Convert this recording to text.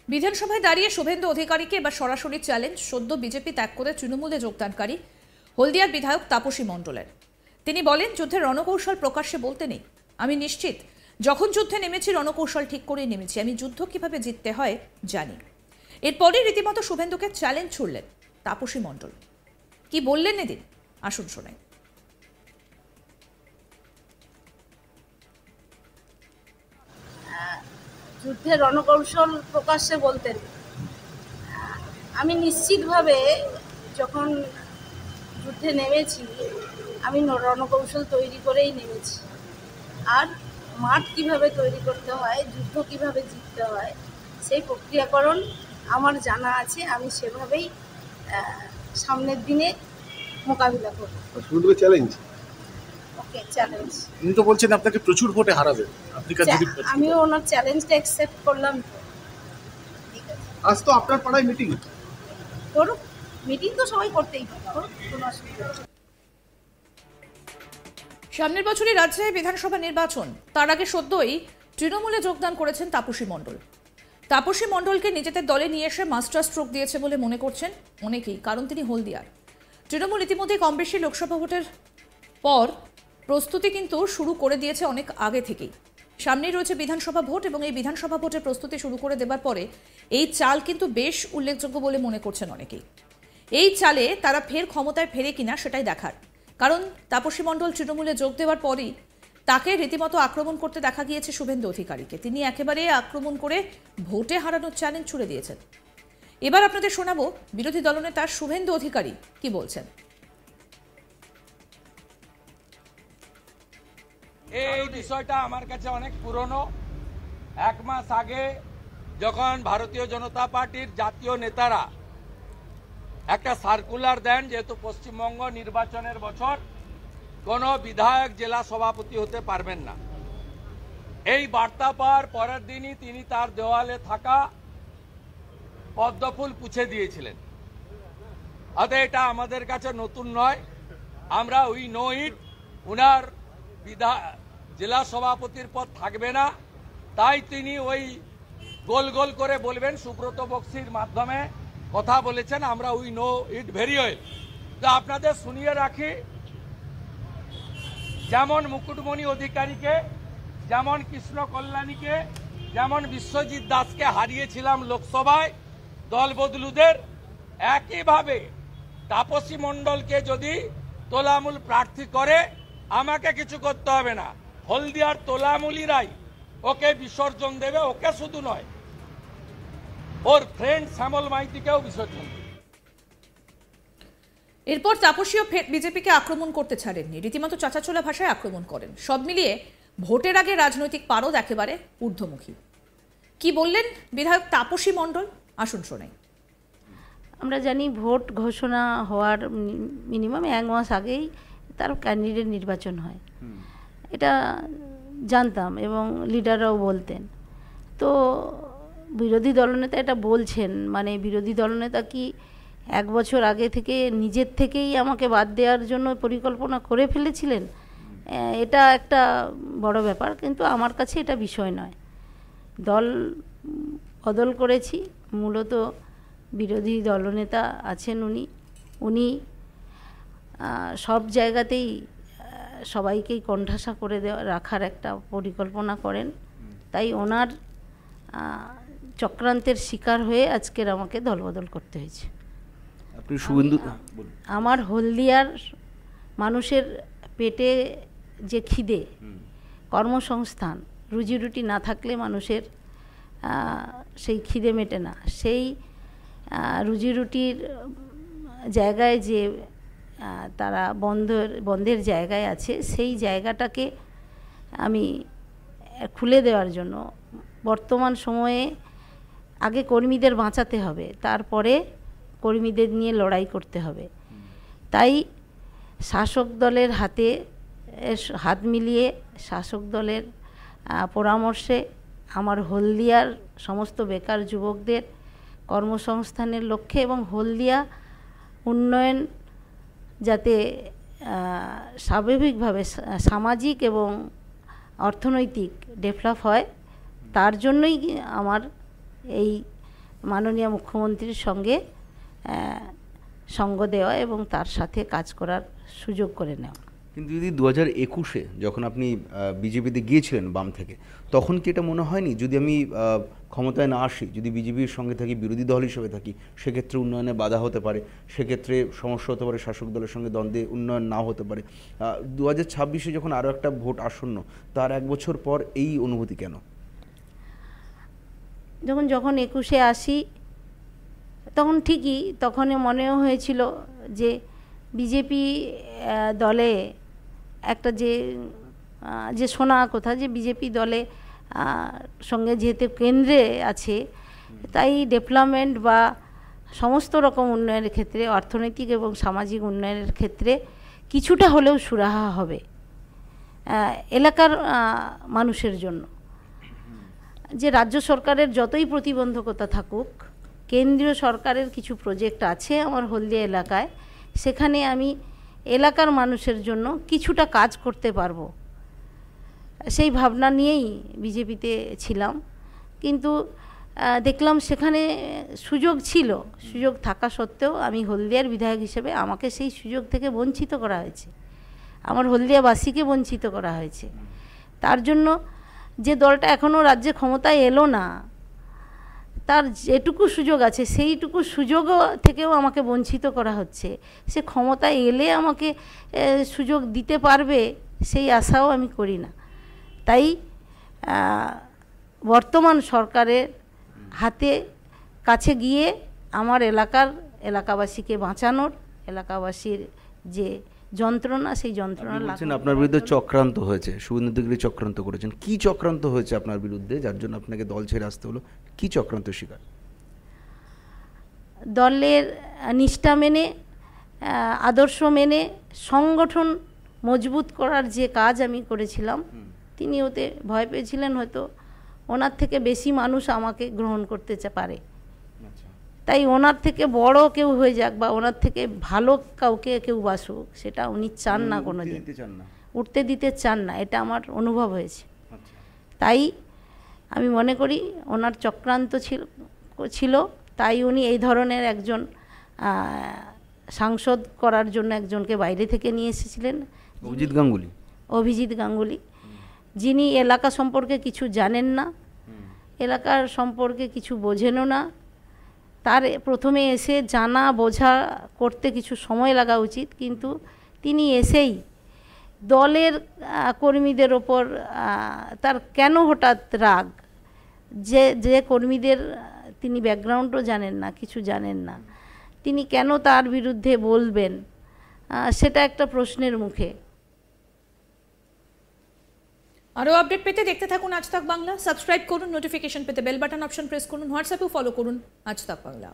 বিধানসভায় দাঁড়িয়ে শুভেন্দু অধিকারীকে এবার সরাসরি চ্যালেঞ্জ সদ্য বিজেপি ত্যাগ করে তৃণমূলে যোগদানকারী হলদিয়ার বিধায়ক তাপসী মণ্ডলের। তিনি বলেন, যুদ্ধের রণকৌশল প্রকাশ্যে বলতে নেই। আমি নিশ্চিত যখন যুদ্ধে নেমেছি রণকৌশল ঠিক করেই নেমেছি। আমি যুদ্ধ কিভাবে জিততে হয় জানি। এরপরে রীতিমতো শুভেন্দুকে চ্যালেঞ্জ ছুড়লেন তাপসী মণ্ডল। কি বললেন এদিন আসুন শোনাই। যুদ্ধের রণকৌশল প্রকাশ্যে বলতেন। আমি নিশ্চিতভাবে যখন যুদ্ধে নেমেছি আমি রণকৌশল তৈরি করেই নেমেছি। আর মাঠ কিভাবে তৈরি করতে হয়, যুদ্ধ কিভাবে জিততে হয় সেই প্রক্রিয়াকরণ আমার জানা আছে। আমি সেভাবেই সামনের দিনে মোকাবিলা করব। Challenge okay, challenge. উনি তো বলছেন আপনাকে প্রচুর ভোটে হারাবেন। আমিও ওনার চ্যালেঞ্জটা অ্যাকসেপ্ট করলাম। ঠিক আছে, আজ তো আপনার পাড়ায় মিটিং করুক। মিটিং তো সবাই করতেই পারে, কোনো অসুবিধা নেই। সামনের বছরই রাজ্যে বিধানসভা নির্বাচন। তার আগে সদ্যই তৃণমূলে যোগদান করেছেন তাপসী মণ্ডল। তাপসী মণ্ডলকে নিজেদের দলে নিয়ে এসে মাস্টার স্ট্রোক দিয়েছে বলে মনে করছেন অনেকেই, কারণ তিনি হলদিয়ার। তৃণমূল ইতিমধ্যে কম বেশি লোকসভা ভোটের পর প্রস্তুতি কিন্তু শুরু করে দিয়েছে অনেক আগে থেকেই। সামনেই রয়েছে বিধানসভা ভোট এবং এই বিধানসভা ভোটের প্রস্তুতি শুরু করে দেবার পরে এই চাল কিন্তু বেশ উল্লেখযোগ্য বলে মনে করছেন অনেকেই। এই চালে তারা ফের ক্ষমতায় ফেরে কিনা সেটাই দেখার, কারণ তাপসী মণ্ডল তৃণমূলে যোগ দেওয়ার পরই তাকে রীতিমতো আক্রমণ করতে দেখা গিয়েছে শুভেন্দু অধিকারীকে। তিনি একেবারে আক্রমণ করে ভোটে হারানোর চ্যালেঞ্জ ছুড়ে দিয়েছেন। এবার আপনাদের শোনাবো বিরোধী দলনেতা শুভেন্দু অধিকারী কি বলছেন। এই বিষয়টা আমার কাছে অনেক পুরনো। এক মাস আগে যখন ভারতীয় জনতা পার্টির জাতীয় নেতারা একটা সার্কুলার দেন, যেহেতু পশ্চিমবঙ্গ নির্বাচনের বছর কোনো বিধায়ক জেলা সভাপতি হতে পারবেন না, এই বার্তা পাওয়ার পরের দিনই তিনি তার দেওয়ালে থাকা পদ্মফুল পুছে দিয়েছিলেন। অতএব এটা আমাদের কাছে নতুন নয়। আমরা উই নো ইট। উনার জেলা সভাপতির পদ থাকবে না, তাই তিনি ওই গোল গোল করে বলবেন সুব্রত বক্সির মাধ্যমে কথা বলেছেন। আমরা we know it very well. তো আপনাদের শুনিয়ে রাখি, যেমন মুকুটমণি অধিকারীকে, যেমন কৃষ্ণ কল্যাণীকে, যেমন বিশ্বজিৎ দাসকে হারিয়েছিলাম লোকসভায় দল বদলুদের, একইভাবে তাপসী মণ্ডলকে যদি তোলামূল প্রার্থী করে আমাকে কিছু করতে হবে না। হলদিয়ার তোলামূলিরাই ওকে বিসর্জন দেবে। ওকে শুধু নয়, ওর ফ্রেন্ড শ্যামল মাইতিকেও বিসর্জন দেবে। এরপর তাপসীও ফের বিজেপিকে আক্রমণ করতে ছাড়েননি, রীতিমতো চাঁচাছোলা ভাষায় আক্রমণ করেন। সব মিলিয়ে ভোটের আগে রাজনৈতিক পারদ একেবারে ঊর্ধ্বমুখী। কি বললেন বিধায়ক তাপসী মণ্ডল আসুন শোনাই। আমরা জানি ভোট ঘোষণা হওয়ার মিনিমাম 1 মাস আগেই তার ক্যান্ডিডেট নির্বাচন হয়, এটা জানতাম এবং লিডাররাও বলতেন। তো বিরোধী দলনেতা এটা বলছেন, মানে বিরোধী দলনেতা কি 1 বছর আগে থেকে নিজের থেকেই আমাকে বাদ দেওয়ার জন্য পরিকল্পনা করে ফেলেছিলেন? এটা একটা বড় ব্যাপার, কিন্তু আমার কাছে এটা বিষয় নয়। দল বদল করেছি, মূলত বিরোধী দলনেতা আছেন উনি সব জায়গাতেই সবাইকেই কণ্ঠাসা করে রাখার একটা পরিকল্পনা করেন। তাই ওনার চক্রান্তের শিকার হয়ে আজকের আমাকে দলবদল করতে হয়েছে। আপনি শুভেন্দু, আমার হলদিয়ার মানুষের পেটে যে খিদে, কর্মসংস্থান, রুজি রুটি না থাকলে মানুষের সেই খিদে মেটে না। সেই রুজি রুটির জায়গায় যে তারা বন্ধের জায়গায় আছে, সেই জায়গাটাকে আমি খুলে দেওয়ার জন্য বর্তমান সময়ে আগে কর্মীদের বাঁচাতে হবে, তারপরে কর্মীদের নিয়ে লড়াই করতে হবে। তাই শাসক দলের হাত মিলিয়ে শাসক দলের পরামর্শে আমার হলদিয়ার সমস্ত বেকার যুবকদের কর্মসংস্থানের লক্ষ্যে এবং হলদিয়া উন্নয়ন যাতে স্বাভাবিকভাবে সামাজিক এবং অর্থনৈতিক ডেভেলপ হয়, তার জন্যই আমার এই মাননীয় মুখ্যমন্ত্রীর সঙ্গে সঙ্গ দেওয়া এবং তার সাথে কাজ করার সুযোগ করে নেওয়া। কিন্তু যদি 2021-এ যখন আপনি বিজেপিতে গিয়েছিলেন বাম থেকে, তখন কি এটা মনে হয়নি যদি আমি ক্ষমতায় না আসি, যদি বিজেপির সঙ্গে থাকি, বিরোধী দল হিসেবে থাকি, সেক্ষেত্রে উন্নয়নে বাধা হতে পারে, সেক্ষেত্রে সমস্যা হতে পারে, শাসক দলের সঙ্গে দ্বন্দ্বে উন্নয়ন নাও হতে পারে? 2026-এ যখন আরও একটা ভোট আসন্ন, তার 1 বছর পর এই অনুভূতি কেন? যখন 21-এ আসি তখন ঠিকই, তখনই মনেও হয়েছিল যে বিজেপি দলে একটা যে শোনা কথা যে বিজেপি দলে সঙ্গে যেহেতু কেন্দ্রে আছে, তাই ডেভেলপমেন্ট বা সমস্ত রকম উন্নয়নের ক্ষেত্রে, অর্থনৈতিক এবং সামাজিক উন্নয়নের ক্ষেত্রে কিছুটা হলেও সুরাহা হবে এলাকার মানুষের জন্য। যে রাজ্য সরকারের যতই প্রতিবন্ধকতা থাকুক, কেন্দ্রীয় সরকারের কিছু প্রজেক্ট আছে আমার হলদিয়া এলাকায়, সেখানে আমি এলাকার মানুষের জন্য কিছুটা কাজ করতে পারবো, সেই ভাবনা নিয়েই বিজেপিতে ছিলাম। কিন্তু দেখলাম সেখানে সুযোগ ছিল, সুযোগ থাকা সত্ত্বেও আমি হলদিয়ার বিধায়ক হিসেবে আমাকে সেই সুযোগ থেকে বঞ্চিত করা হয়েছে, আমার হলদিয়াবাসীকে বঞ্চিত করা হয়েছে। তার জন্য যে দলটা এখনও রাজ্যে ক্ষমতায় এলো না, তার যেটুকু সুযোগ আছে সেইটুকু সুযোগও থেকেও আমাকে বঞ্চিত করা হচ্ছে। সে ক্ষমতায় এলে আমাকে সুযোগ দিতে পারবে সেই আশাও আমি করি না। তাই বর্তমান সরকারের হাতে কাছে গিয়ে আমার এলাকাবাসীকে বাঁচানোর, এলাকাবাসীর যে যন্ত্রণা, সেই যন্ত্রণা আপনার বিরুদ্ধে চক্রান্ত হয়েছে, শুভেন্দু অধিকারী চক্রান্ত করেছেন। কি চক্রান্ত হয়েছে আপনার বিরুদ্ধে যার জন্য আপনাকে দল ছেড়ে আসতে হলো? কি চক্রান্ত শিকার? দলের নিষ্ঠা মেনে, আদর্শ মেনে সংগঠন মজবুত করার যে কাজ আমি করেছিলাম, তিনি ওতে ভয় পেয়েছিলেন, হয়তো ওনার থেকে বেশি মানুষ আমাকে গ্রহণ করতে পারে, তাই ওনার থেকে বড় কেউ হয়ে যাক বা ওনার থেকে ভালো কাউকে কেউ বাসুক, সেটা উনি চান না, কোনো দিন উঠতে দিতে চান না, এটা আমার অনুভব হয়েছে। তাই আমি মনে করি ওনার চক্রান্ত ছিল, তাই উনি এই ধরনের একজন সাংসদ করার জন্য একজনকে বাইরে থেকে নিয়ে এসেছিলেন, অভিজিৎ গাঙ্গুলি, যিনি এলাকা সম্পর্কে কিছু জানেন না, এলাকার সম্পর্কে কিছু বোঝেনও না। তার প্রথমে এসে জানা বোঝা করতে কিছু সময় লাগা উচিত, কিন্তু তিনি এসেই দলের কর্মীদের ওপর তার কেন হঠাৎ রাগ, যে কর্মীদের তিনি ব্যাকগ্রাউন্ডও জানেন না, কিছু জানেন না, তিনি কেন তার বিরুদ্ধে বলবেন, সেটা একটা প্রশ্নের মুখে। আরও আপডেট পেতে দেখতে থাকুন আজ তাক বাংলা। সাবস্ক্রাইব করুন, নোটিফিকেশন পেতে বেল বাটন অপশন প্রেস করুন, হোয়াটসঅ্যাপেও ফলো করুন আজ তাক বাংলা।